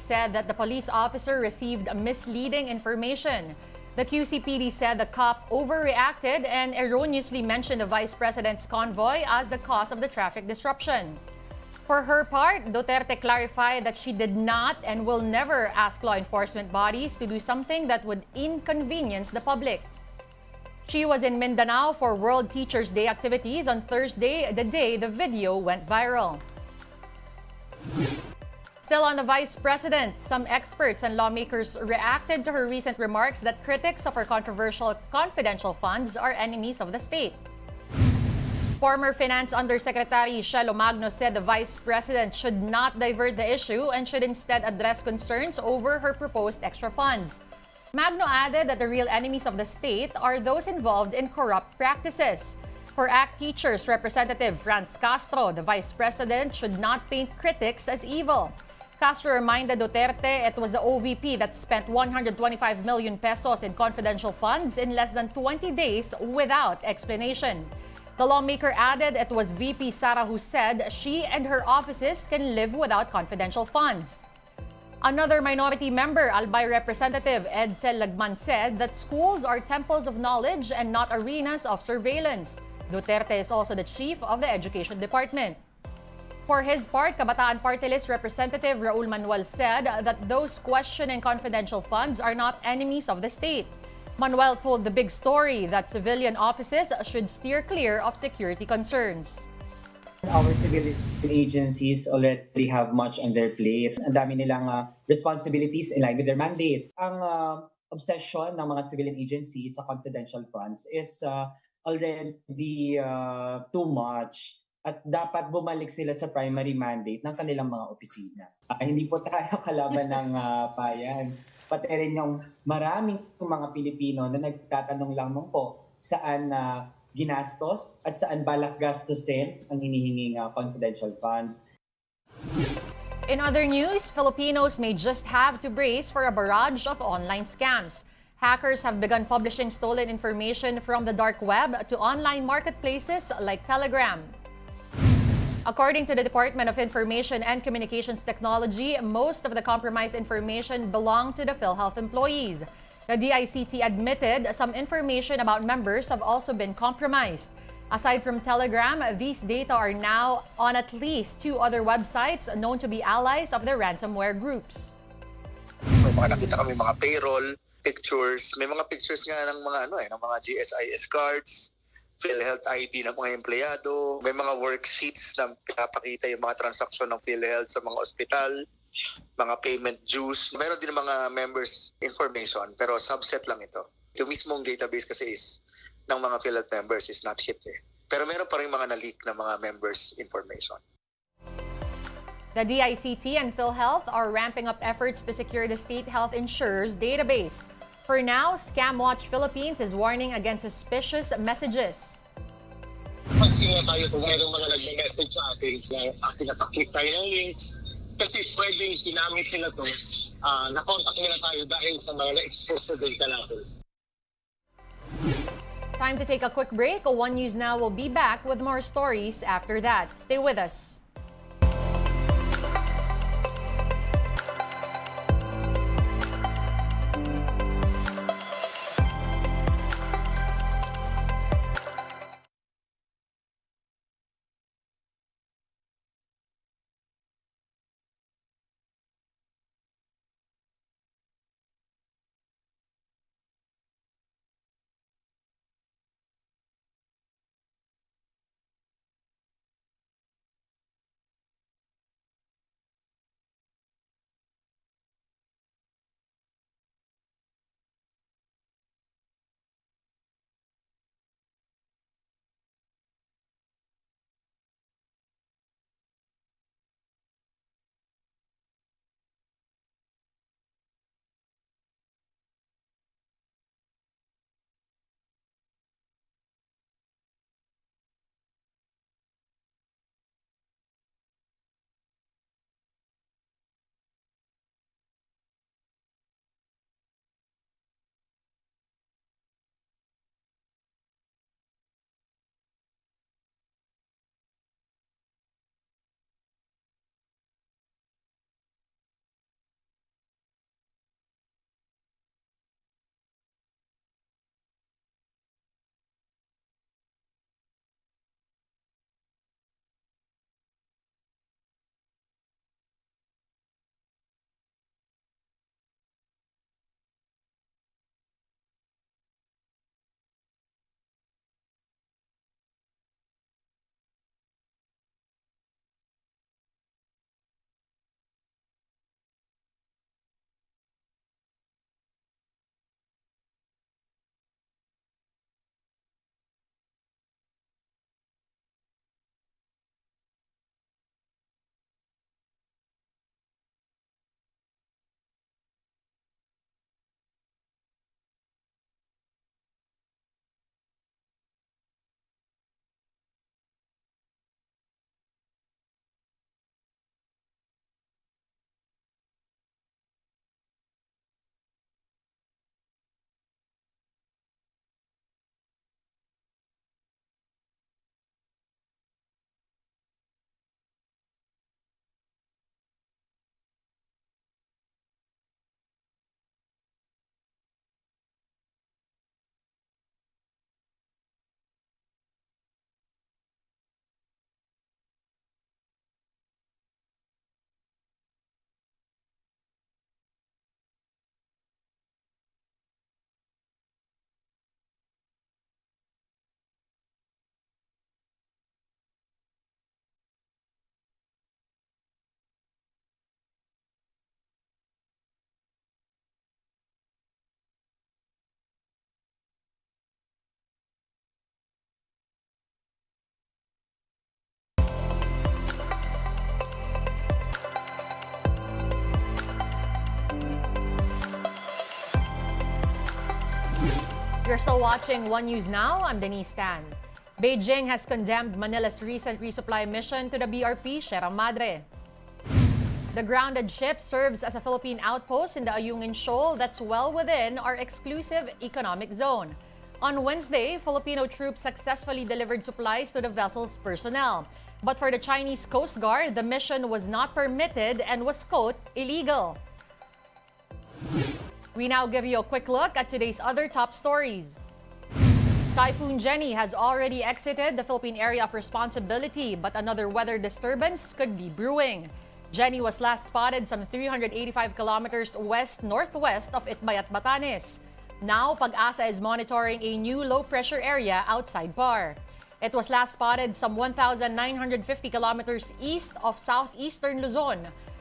said that the police officer received misleading information. The QCPD said the cop overreacted and erroneously mentioned the vice president's convoy as the cause of the traffic disruption. For her part, Duterte clarified that she did not and will never ask law enforcement bodies to do something that would inconvenience the public. She was in Mindanao for World Teachers' Day activities on Thursday, the day the video went viral. Still on the vice president, some experts and lawmakers reacted to her recent remarks that critics of her controversial confidential funds are enemies of the state. Former Finance Undersecretary Shelo Magno said the vice president should not divert the issue and should instead address concerns over her proposed extra funds. Magno added that the real enemies of the state are those involved in corrupt practices. For ACT Teachers Representative Franz Castro, the vice president should not paint critics as evil. Castro reminded Duterte it was the OVP that spent 125 million pesos in confidential funds in less than 20 days without explanation. The lawmaker added it was VP Sara who said she and her offices can live without confidential funds. Another minority member, Albay Representative Edsel Lagman, said that schools are temples of knowledge and not arenas of surveillance. Duterte is also the chief of the Education Department. For his part, Kabataan Party List Representative Raul Manuel said that those questioning confidential funds are not enemies of the state. Manuel told The Big Story that civilian offices should steer clear of security concerns. Our civilian agencies already have much on their plate. Ang dami nilang responsibilities in line with their mandate. Ang obsession ng mga civilian agencies sa confidential funds is already too much. At dapat bumalik sila sa primary mandate ng kanilang mga opisina. Hindi po tayo kalaban ng bayan. Pati rin yung maraming mga Pilipino na nagtatanong lamang po saan ginastos at saan balak gastusin ang hinihinging confidential funds. In other news, Filipinos may just have to brace for a barrage of online scams. Hackers have begun publishing stolen information from the dark web to online marketplaces like Telegram. According to the Department of Information and Communications Technology, most of the compromised information belonged to the PhilHealth employees. The DICT admitted some information about members have also been compromised. Aside from Telegram, these data are now on at least 2 other websites known to be allies of the ransomware groups. May mga nakita kami mga payroll, pictures, may mga pictures nga ng mga ng mga GSIS cards, PhilHealth ID ng mga empleyado, may mga worksheets na pinapakita yung mga transaksyon ng PhilHealth sa mga ospital, mga payment dues. Meron din mga members information pero subset lang ito. Yung mismong database kasi is ng mga PhilHealth members is not hit eh. Pero meron pa rin mga na-leak na mga members information. The DICT and PhilHealth are ramping up efforts to secure the state health insurers database. For now, Scam Watch Philippines is warning against suspicious messages. Pag-ingat tayo kung mayroong mga nag-message sa atin na pinapaklik tayo ng links kasi pwedeng sinamit sila to, na-contact nila tayo dahil sa mga na-expose na data natin. Time to take a quick break. One News Now will be back with more stories after that. Stay with us. You're still watching One News Now. I'm Denise Tan. Beijing has condemned Manila's recent resupply mission to the BRP Sierra Madre. The grounded ship serves as a Philippine outpost in the Ayungin Shoal that's well within our exclusive economic zone. On Wednesday, Filipino troops successfully delivered supplies to the vessel's personnel. But for the Chinese Coast Guard, the mission was not permitted and was, quote, illegal. We now give you a quick look at today's other top stories. Typhoon Jenny has already exited the Philippine area of responsibility, but another weather disturbance could be brewing. Jenny was last spotted some 385 kilometers west-northwest of Itbayat, Batanes. Now, Pag-asa is monitoring a new low-pressure area outside Bar. It was last spotted some 1,950 kilometers east of southeastern Luzon.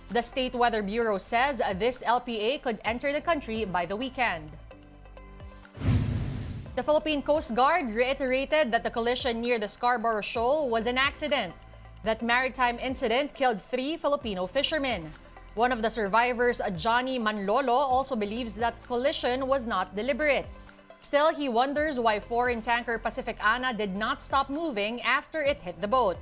The State Weather Bureau says this LPA could enter the country by the weekend. The Philippine Coast Guard reiterated that the collision near the Scarborough Shoal was an accident. That maritime incident killed 3 Filipino fishermen. One of the survivors, Johnny Manlolo, also believes that collision was not deliberate. Still, he wonders why foreign tanker Pacific Ana did not stop moving after it hit the boat.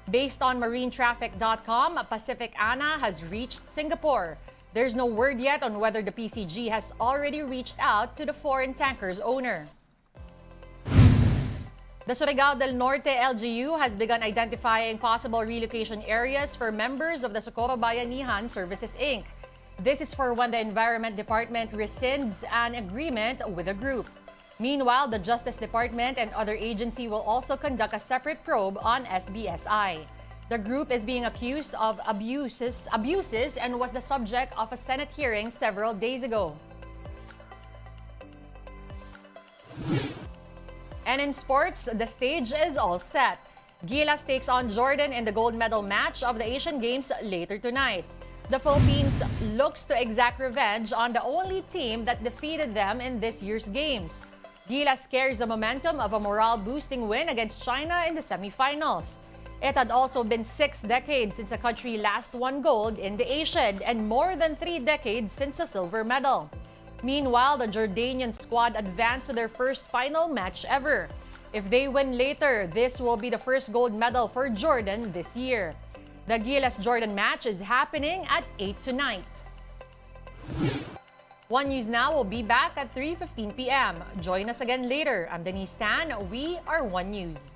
Based on marinetraffic.com, Pacific Ana has reached Singapore. There's no word yet on whether the PCG has already reached out to the foreign tanker's owner. The Surigao del Norte LGU has begun identifying possible relocation areas for members of the Socorro Bayanihan Services Inc. This is for when the Environment Department rescinds an agreement with the group. Meanwhile, the Justice Department and other agencies will also conduct a separate probe on SBSI. The group is being accused of abuses and was the subject of a Senate hearing several days ago. And in sports, the stage is all set. Gilas takes on Jordan in the gold medal match of the Asian Games later tonight. The Philippines looks to exact revenge on the only team that defeated them in this year's games. Gilas carries the momentum of a morale-boosting win against China in the semifinals. It had also been 6 decades since the country last won gold in the Asian and more than 3 decades since a silver medal. Meanwhile, the Jordanian squad advanced to their first final match ever. If they win later, this will be the first gold medal for Jordan this year. The Gilas-Jordan match is happening at 8 tonight. One News Now will be back at 3:15 p.m. Join us again later. I'm Denise Tan. We are One News.